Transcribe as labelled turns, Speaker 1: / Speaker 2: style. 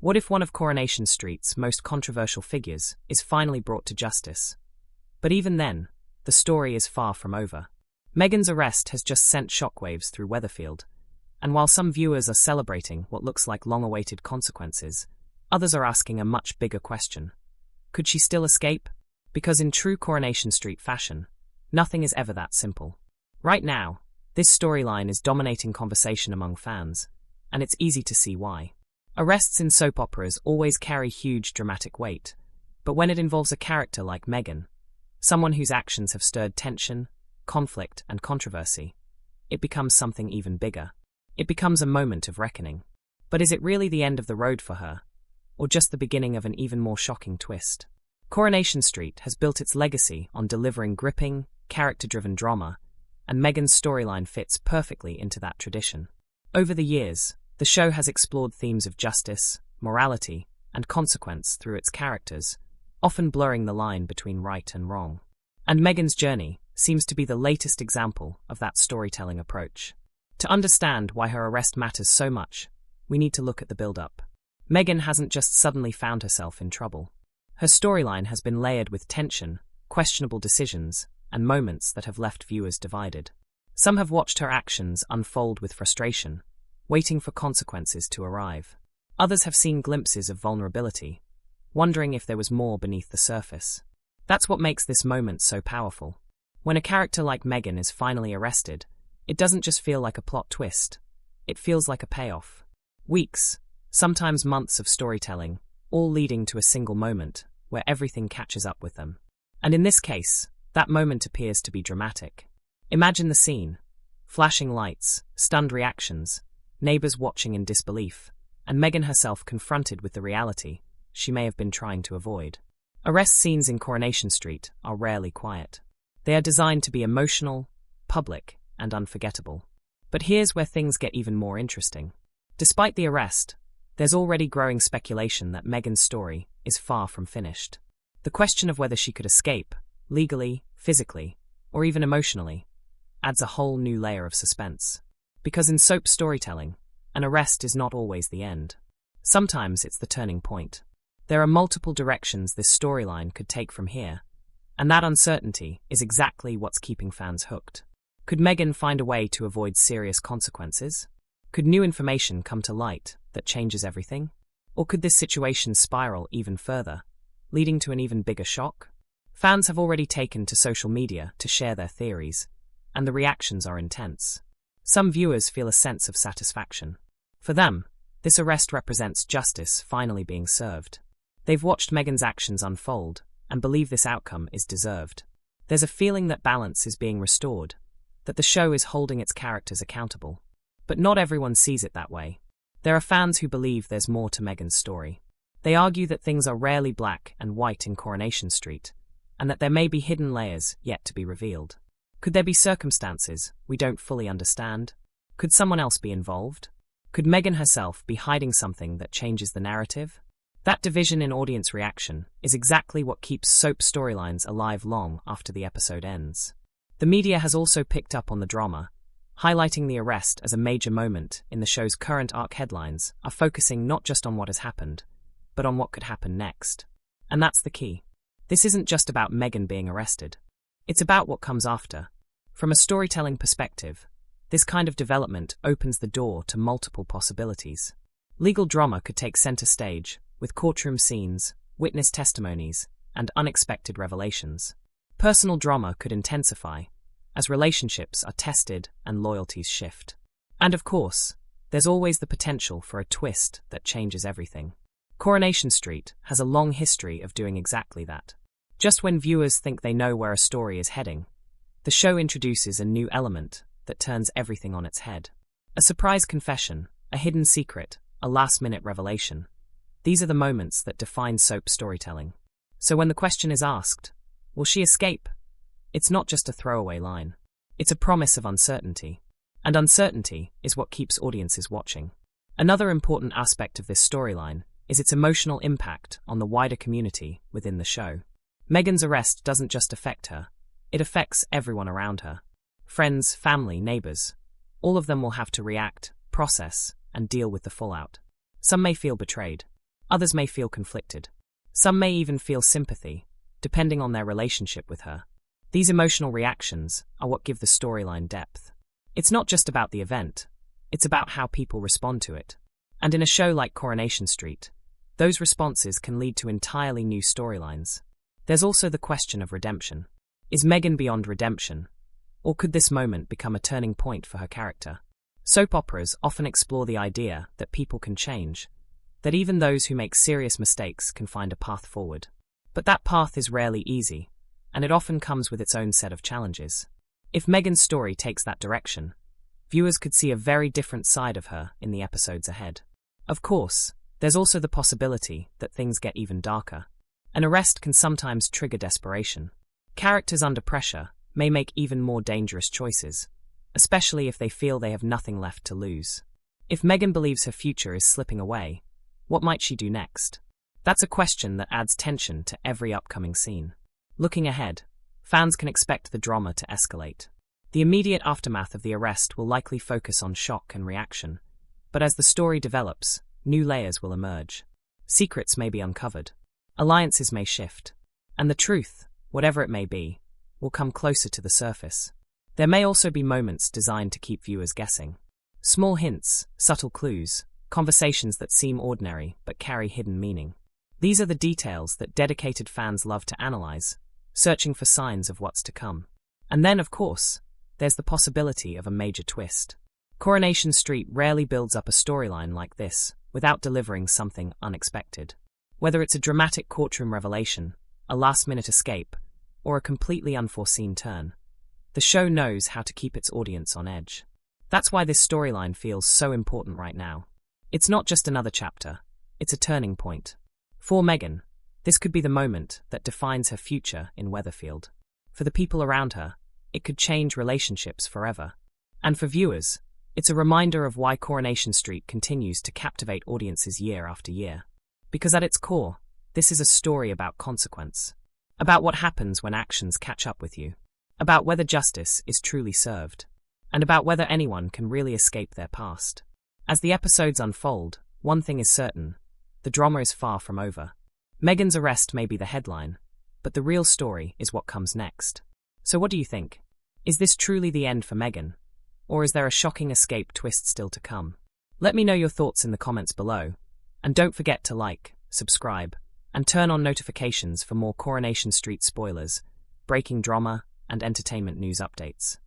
Speaker 1: What if one of Coronation Street's most controversial figures is finally brought to justice? But even then, the story is far from over. Meghan's arrest has just sent shockwaves through Weatherfield, and while some viewers are celebrating what looks like long-awaited consequences, others are asking a much bigger question. Could she still escape? Because in true Coronation Street fashion, nothing is ever that simple. Right now, this storyline is dominating conversation among fans, and it's easy to see why. Arrests in soap operas always carry huge dramatic weight, but when it involves a character like Meghan, someone whose actions have stirred tension, conflict, and controversy, it becomes something even bigger. It becomes a moment of reckoning. But is it really the end of the road for her, or just the beginning of an even more shocking twist? Coronation Street has built its legacy on delivering gripping, character-driven drama, and Meghan's storyline fits perfectly into that tradition. Over the years, the show has explored themes of justice, morality, and consequence through its characters, often blurring the line between right and wrong. And Meghan's journey seems to be the latest example of that storytelling approach. To understand why her arrest matters so much, we need to look at the build-up. Meghan hasn't just suddenly found herself in trouble. Her storyline has been layered with tension, questionable decisions, and moments that have left viewers divided. Some have watched her actions unfold with frustration, waiting for consequences to arrive. Others have seen glimpses of vulnerability, wondering if there was more beneath the surface. That's what makes this moment so powerful. When a character like Meghan is finally arrested, it doesn't just feel like a plot twist. It feels like a payoff. Weeks, sometimes months of storytelling, all leading to a single moment where everything catches up with them. And in this case, that moment appears to be dramatic. Imagine the scene: flashing lights, stunned reactions, neighbors watching in disbelief, and Meghan herself confronted with the reality she may have been trying to avoid. Arrest scenes in Coronation Street are rarely quiet. They are designed to be emotional, public, and unforgettable. But here's where things get even more interesting. Despite the arrest, there's already growing speculation that Meghan's story is far from finished. The question of whether she could escape, legally, physically, or even emotionally, adds a whole new layer of suspense. Because in soap storytelling, an arrest is not always the end. Sometimes it's the turning point. There are multiple directions this storyline could take from here, and that uncertainty is exactly what's keeping fans hooked. Could Meghan find a way to avoid serious consequences? Could new information come to light that changes everything? Or could this situation spiral even further, leading to an even bigger shock? Fans have already taken to social media to share their theories, and the reactions are intense. Some viewers feel a sense of satisfaction. For them, this arrest represents justice finally being served. They've watched Meghan's actions unfold and believe this outcome is deserved. There's a feeling that balance is being restored, that the show is holding its characters accountable. But not everyone sees it that way. There are fans who believe there's more to Meghan's story. They argue that things are rarely black and white in Coronation Street, and that there may be hidden layers yet to be revealed. Could there be circumstances we don't fully understand? Could someone else be involved? Could Meghan herself be hiding something that changes the narrative? That division in audience reaction is exactly what keeps soap storylines alive long after the episode ends. The media has also picked up on the drama, highlighting the arrest as a major moment in the show's current arc. Headlines are focusing not just on what has happened, but on what could happen next. And that's the key. This isn't just about Meghan being arrested. It's about what comes after. From a storytelling perspective, this kind of development opens the door to multiple possibilities. Legal drama could take center stage, with courtroom scenes, witness testimonies, and unexpected revelations. Personal drama could intensify, as relationships are tested and loyalties shift. And of course, there's always the potential for a twist that changes everything. Coronation Street has a long history of doing exactly that. Just when viewers think they know where a story is heading, the show introduces a new element that turns everything on its head. A surprise confession, a hidden secret, a last-minute revelation. These are the moments that define soap storytelling. So when the question is asked, will she escape? It's not just a throwaway line. It's a promise of uncertainty. And uncertainty is what keeps audiences watching. Another important aspect of this storyline is its emotional impact on the wider community within the show. Meghan's arrest doesn't just affect her, it affects everyone around her. Friends, family, neighbors. All of them will have to react, process, and deal with the fallout. Some may feel betrayed. Others may feel conflicted. Some may even feel sympathy, depending on their relationship with her. These emotional reactions are what give the storyline depth. It's not just about the event, it's about how people respond to it. And in a show like Coronation Street, those responses can lead to entirely new storylines. There's also the question of redemption. Is Meghan beyond redemption? Or could this moment become a turning point for her character? Soap operas often explore the idea that people can change, that even those who make serious mistakes can find a path forward. But that path is rarely easy, and it often comes with its own set of challenges. If Meghan's story takes that direction, viewers could see a very different side of her in the episodes ahead. Of course, there's also the possibility that things get even darker. An arrest can sometimes trigger desperation. Characters under pressure may make even more dangerous choices, especially if they feel they have nothing left to lose. If Meghan believes her future is slipping away, what might she do next? That's a question that adds tension to every upcoming scene. Looking ahead, fans can expect the drama to escalate. The immediate aftermath of the arrest will likely focus on shock and reaction, but as the story develops, new layers will emerge. Secrets may be uncovered, alliances may shift, and the truth, whatever it may be, will come closer to the surface. There may also be moments designed to keep viewers guessing. Small hints, subtle clues, conversations that seem ordinary but carry hidden meaning. These are the details that dedicated fans love to analyze, searching for signs of what's to come. And then, of course, there's the possibility of a major twist. Coronation Street rarely builds up a storyline like this without delivering something unexpected. Whether it's a dramatic courtroom revelation, a last-minute escape, or a completely unforeseen turn, the show knows how to keep its audience on edge. That's why this storyline feels so important right now. It's not just another chapter, it's a turning point. For Meghan, this could be the moment that defines her future in Weatherfield. For the people around her, it could change relationships forever. And for viewers, it's a reminder of why Coronation Street continues to captivate audiences year after year. Because at its core, this is a story about consequence. About what happens when actions catch up with you. About whether justice is truly served. And about whether anyone can really escape their past. As the episodes unfold, one thing is certain. The drama is far from over. Meghan's arrest may be the headline, but the real story is what comes next. So what do you think? Is this truly the end for Meghan? Or is there a shocking escape twist still to come? Let me know your thoughts in the comments below. And don't forget to like, subscribe, and turn on notifications for more Coronation Street spoilers, breaking drama, and entertainment news updates.